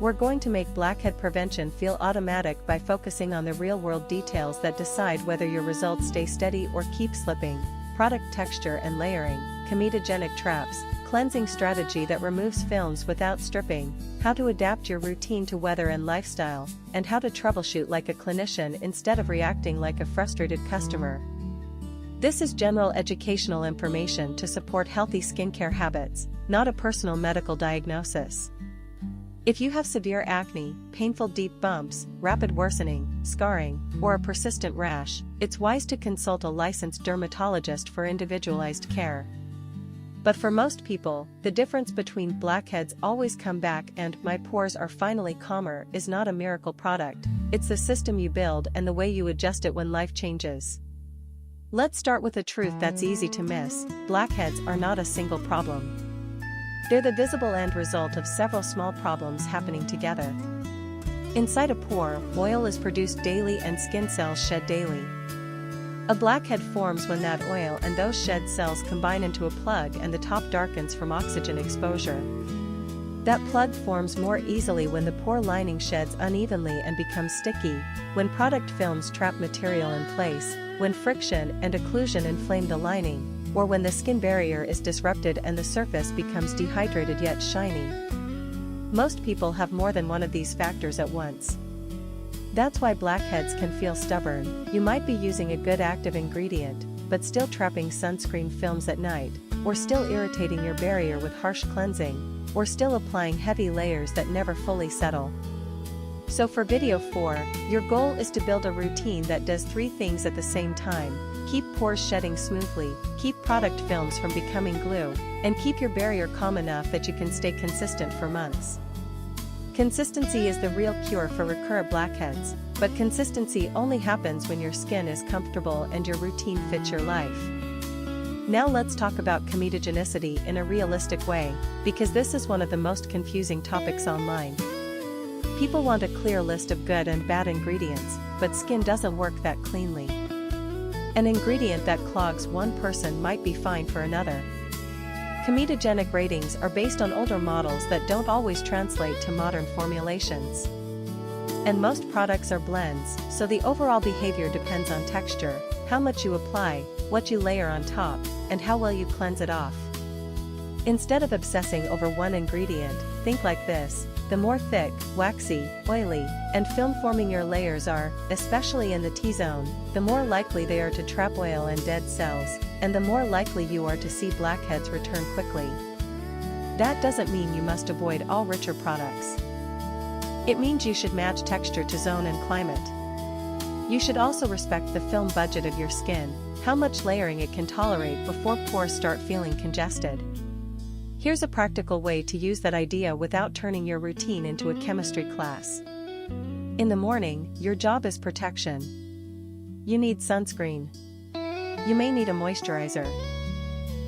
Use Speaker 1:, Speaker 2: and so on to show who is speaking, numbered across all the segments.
Speaker 1: we're going to make blackhead prevention feel automatic by focusing on the real-world details that decide whether your results stay steady or keep slipping: product texture and layering, comedogenic traps, cleansing strategy that removes films without stripping, how to adapt your routine to weather and lifestyle, and how to troubleshoot like a clinician instead of reacting like a frustrated customer. This is general educational information to support healthy skincare habits, not a personal medical diagnosis. If you have severe acne, painful deep bumps, rapid worsening, scarring, or a persistent rash, it's wise to consult a licensed dermatologist for individualized care. But for most people, the difference between blackheads always come back and my pores are finally calmer is not a miracle product. It's the system you build and the way you adjust it when life changes. Let's start with a truth that's easy to miss: blackheads are not a single problem. They're the visible end result of several small problems happening together. Inside a pore, oil is produced daily and skin cells shed daily. A blackhead forms when that oil and those shed cells combine into a plug and the top darkens from oxygen exposure. That plug forms more easily when the pore lining sheds unevenly and becomes sticky, when product films trap material in place, when friction and occlusion inflame the lining, or when the skin barrier is disrupted and the surface becomes dehydrated yet shiny. Most people have more than one of these factors at once. That's why blackheads can feel stubborn. You might be using a good active ingredient, but still trapping sunscreen films at night, or still irritating your barrier with harsh cleansing, or still applying heavy layers that never fully settle. So for video 4, your goal is to build a routine that does 3 things at the same time: keep pores shedding smoothly, keep product films from becoming glue, and keep your barrier calm enough that you can stay consistent for months. Consistency is the real cure for recurrent blackheads, but consistency only happens when your skin is comfortable and your routine fits your life. Now let's talk about comedogenicity in a realistic way, because this is one of the most confusing topics online. People want a clear list of good and bad ingredients, but skin doesn't work that cleanly. An ingredient that clogs one person might be fine for another. Comedogenic ratings are based on older models that don't always translate to modern formulations. And most products are blends, so the overall behavior depends on texture, how much you apply, what you layer on top, and how well you cleanse it off. Instead of obsessing over one ingredient, think like this: the more thick, waxy, oily, and film-forming your layers are, especially in the T-zone, the more likely they are to trap oil and dead cells, and the more likely you are to see blackheads return quickly. That doesn't mean you must avoid all richer products. It means you should match texture to zone and climate. You should also respect the film budget of your skin, how much layering it can tolerate before pores start feeling congested. Here's a practical way to use that idea without turning your routine into a chemistry class. In the morning, your job is protection. You need sunscreen. You may need a moisturizer.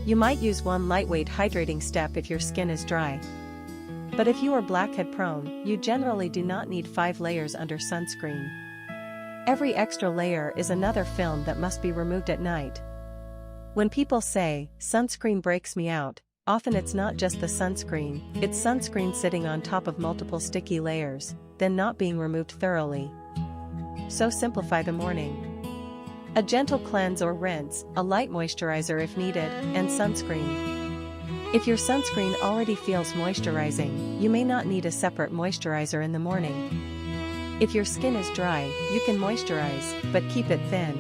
Speaker 1: You might use one lightweight hydrating step if your skin is dry. But if you are blackhead prone, you generally do not need 5 layers under sunscreen. Every extra layer is another film that must be removed at night. When people say, "Sunscreen breaks me out," often it's not just the sunscreen, it's sunscreen sitting on top of multiple sticky layers, then not being removed thoroughly. So simplify the morning. A gentle cleanse or rinse, a light moisturizer if needed, and sunscreen. If your sunscreen already feels moisturizing, you may not need a separate moisturizer in the morning. If your skin is dry, you can moisturize, but keep it thin.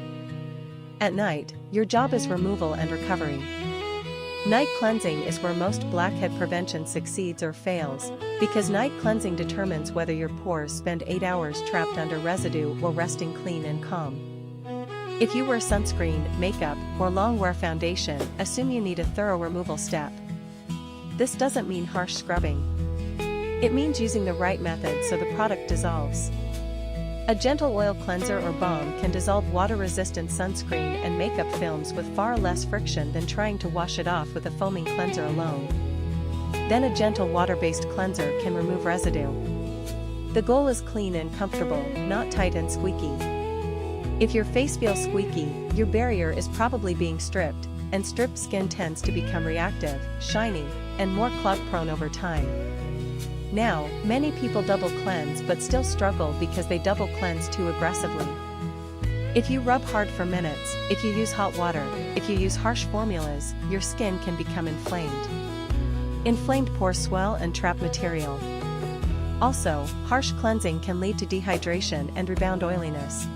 Speaker 1: At night, your job is removal and recovery. Night cleansing is where most blackhead prevention succeeds or fails, because night cleansing determines whether your pores spend 8 hours trapped under residue or resting clean and calm. If you wear sunscreen, makeup, or long-wear foundation, assume you need a thorough removal step. This doesn't mean harsh scrubbing. It means using the right method so the product dissolves. A gentle oil cleanser or balm can dissolve water-resistant sunscreen and makeup films with far less friction than trying to wash it off with a foaming cleanser alone. Then a gentle water-based cleanser can remove residue. The goal is clean and comfortable, not tight and squeaky. If your face feels squeaky, your barrier is probably being stripped, and stripped skin tends to become reactive, shiny, and more clog-prone over time. Now, many people double cleanse but still struggle because they double cleanse too aggressively. If you rub hard for minutes, if you use hot water, if you use harsh formulas, your skin can become inflamed. Inflamed pores swell and trap material. Also, harsh cleansing can lead to dehydration and rebound oiliness.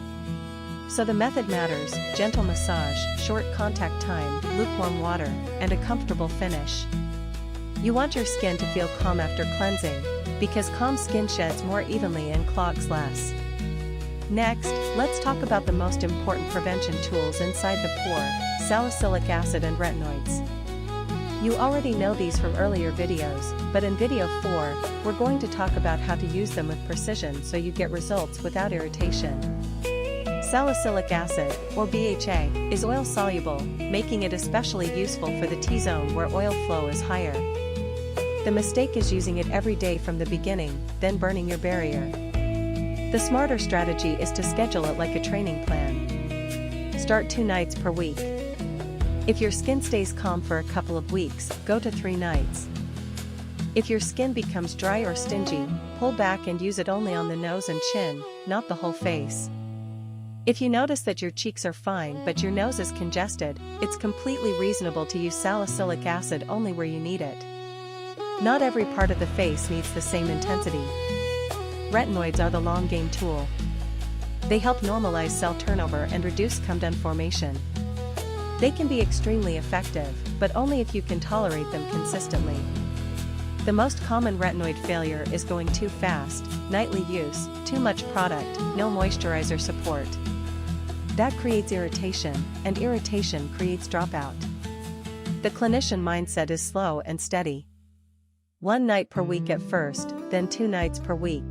Speaker 1: So the method matters: gentle massage, short contact time, lukewarm water, and a comfortable finish. You want your skin to feel calm after cleansing, because calm skin sheds more evenly and clogs less. Next, let's talk about the most important prevention tools inside the pore: salicylic acid and retinoids. You already know these from earlier videos, but in video 4, we're going to talk about how to use them with precision so you get results without irritation. Salicylic acid, or BHA, is oil-soluble, making it especially useful for the T-zone where oil flow is higher. The mistake is using it every day from the beginning, then burning your barrier. The smarter strategy is to schedule it like a training plan. Start 2 nights per week. If your skin stays calm for a couple of weeks, go to 3 nights. If your skin becomes dry or stingy, pull back and use it only on the nose and chin, not the whole face. If you notice that your cheeks are fine but your nose is congested, it's completely reasonable to use salicylic acid only where you need it. Not every part of the face needs the same intensity. Retinoids are the long game tool. They help normalize cell turnover and reduce cum-dun formation. They can be extremely effective, but only if you can tolerate them consistently. The most common retinoid failure is going too fast, nightly use, too much product, no moisturizer support. That creates irritation, and irritation creates dropout. The clinician mindset is slow and steady. 1 night per week at first, then 2 nights per week.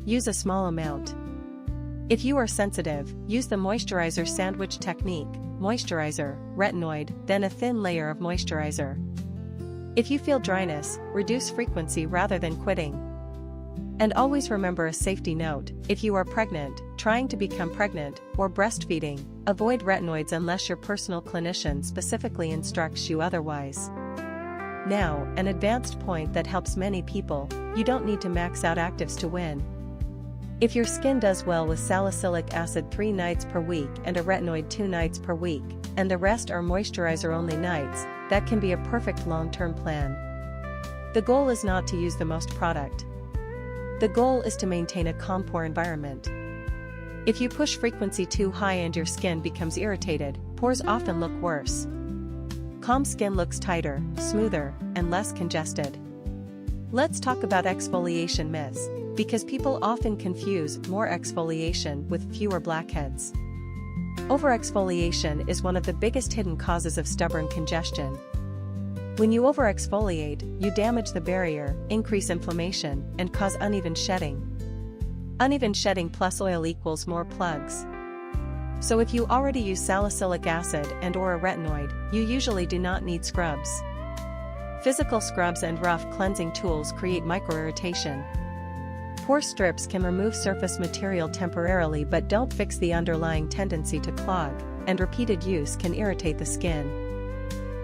Speaker 1: Use a small amount. If you are sensitive, use the moisturizer sandwich technique: moisturizer, retinoid, then a thin layer of moisturizer. If you feel dryness, reduce frequency rather than quitting. And always remember a safety note: if you are pregnant, trying to become pregnant, or breastfeeding, avoid retinoids unless your personal clinician specifically instructs you otherwise. Now, an advanced point that helps many people: you don't need to max out actives to win. If your skin does well with salicylic acid 3 nights per week and a retinoid 2 nights per week, and the rest are moisturizer-only nights, that can be a perfect long-term plan. The goal is not to use the most product. The goal is to maintain a calm pore environment. If you push frequency too high and your skin becomes irritated, pores often look worse. Calm skin looks tighter, smoother, and less congested. Let's talk about exfoliation myths, because people often confuse more exfoliation with fewer blackheads. Overexfoliation is one of the biggest hidden causes of stubborn congestion. When you overexfoliate, you damage the barrier, increase inflammation, and cause uneven shedding. Uneven shedding plus oil equals more plugs. So if you already use salicylic acid and/or a retinoid, you usually do not need scrubs. Physical scrubs and rough cleansing tools create microirritation. Pore strips can remove surface material temporarily but don't fix the underlying tendency to clog, and repeated use can irritate the skin.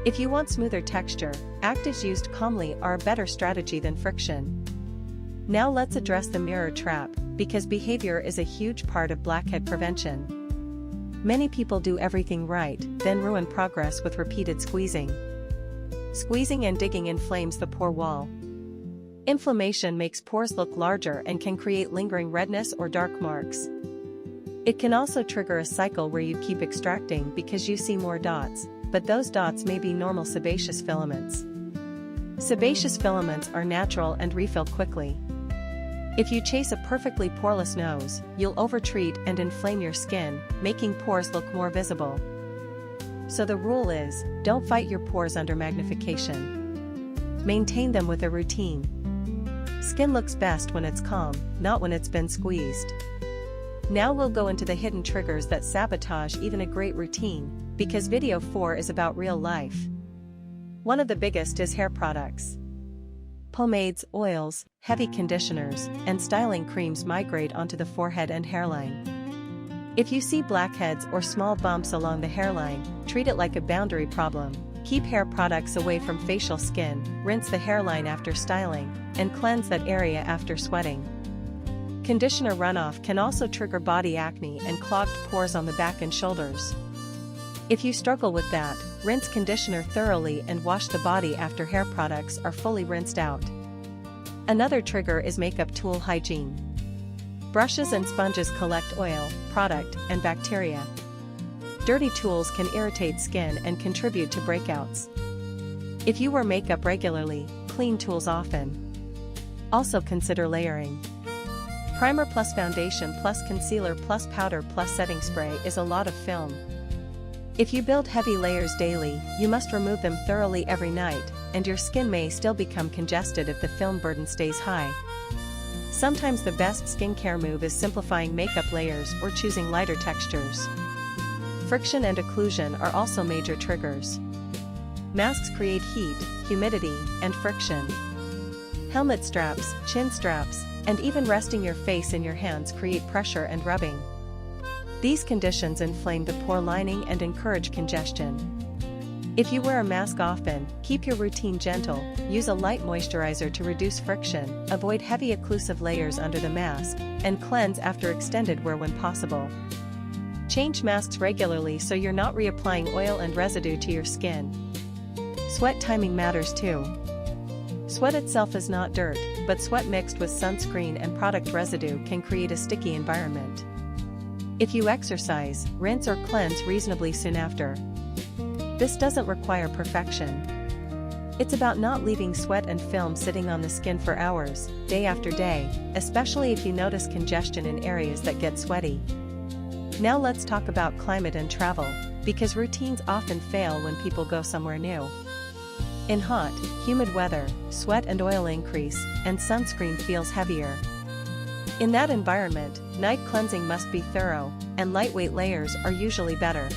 Speaker 1: If you want smoother texture, actives used calmly are a better strategy than friction. Now let's address the mirror trap, because behavior is a huge part of blackhead prevention. Many people do everything right, then ruin progress with repeated squeezing. Squeezing and digging inflames the pore wall. Inflammation makes pores look larger and can create lingering redness or dark marks. It can also trigger a cycle where you keep extracting because you see more dots, but those dots may be normal sebaceous filaments. Sebaceous filaments are natural and refill quickly. If you chase a perfectly poreless nose, you'll overtreat and inflame your skin, making pores look more visible. So the rule is, don't fight your pores under magnification. Maintain them with a routine. Skin looks best when it's calm, not when it's been squeezed. Now we'll go into the hidden triggers that sabotage even a great routine, because video 4 is about real life. One of the biggest is hair products. Pomades, oils, heavy conditioners, and styling creams migrate onto the forehead and hairline. If you see blackheads or small bumps along the hairline, treat it like a boundary problem. Keep hair products away from facial skin, rinse the hairline after styling, and cleanse that area after sweating. Conditioner runoff can also trigger body acne and clogged pores on the back and shoulders. If you struggle with that, rinse conditioner thoroughly and wash the body after hair products are fully rinsed out. Another trigger is makeup tool hygiene. Brushes and sponges collect oil, product, and bacteria. Dirty tools can irritate skin and contribute to breakouts. If you wear makeup regularly, clean tools often. Also consider layering. Primer plus foundation plus concealer plus powder plus setting spray is a lot of film. If you build heavy layers daily, you must remove them thoroughly every night, and your skin may still become congested if the film burden stays high. Sometimes the best skincare move is simplifying makeup layers or choosing lighter textures. Friction and occlusion are also major triggers. Masks create heat, humidity, and friction. Helmet straps, chin straps, and even resting your face in your hands create pressure and rubbing. These conditions inflame the pore lining and encourage congestion. If you wear a mask often, keep your routine gentle, use a light moisturizer to reduce friction, avoid heavy occlusive layers under the mask, and cleanse after extended wear when possible. Change masks regularly so you're not reapplying oil and residue to your skin. Sweat timing matters too. Sweat itself is not dirt, but sweat mixed with sunscreen and product residue can create a sticky environment. If you exercise, rinse or cleanse reasonably soon after. This doesn't require perfection. It's about not leaving sweat and film sitting on the skin for hours, day after day, especially if you notice congestion in areas that get sweaty. Now let's talk about climate and travel, because routines often fail when people go somewhere new. In hot, humid weather, sweat and oil increase, and sunscreen feels heavier. In that environment, night cleansing must be thorough, and lightweight layers are usually better.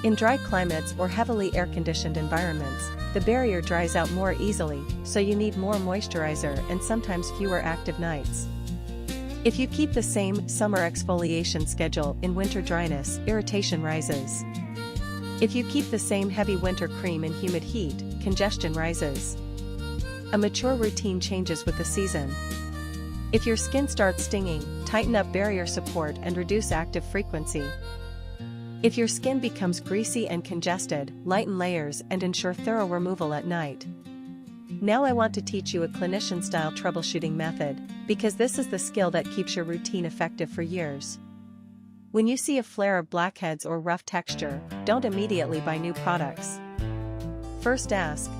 Speaker 1: In dry climates or heavily air-conditioned environments, the barrier dries out more easily, so you need more moisturizer and sometimes fewer active nights. If you keep the same summer exfoliation schedule in winter dryness, irritation rises. If you keep the same heavy winter cream in humid heat, congestion rises. A mature routine changes with the season. If your skin starts stinging, tighten up barrier support and reduce active frequency. If your skin becomes greasy and congested, lighten layers and ensure thorough removal at night. Now I want to teach you a clinician-style troubleshooting method, because this is the skill that keeps your routine effective for years. When you see a flare of blackheads or rough texture, don't immediately buy new products. First ask,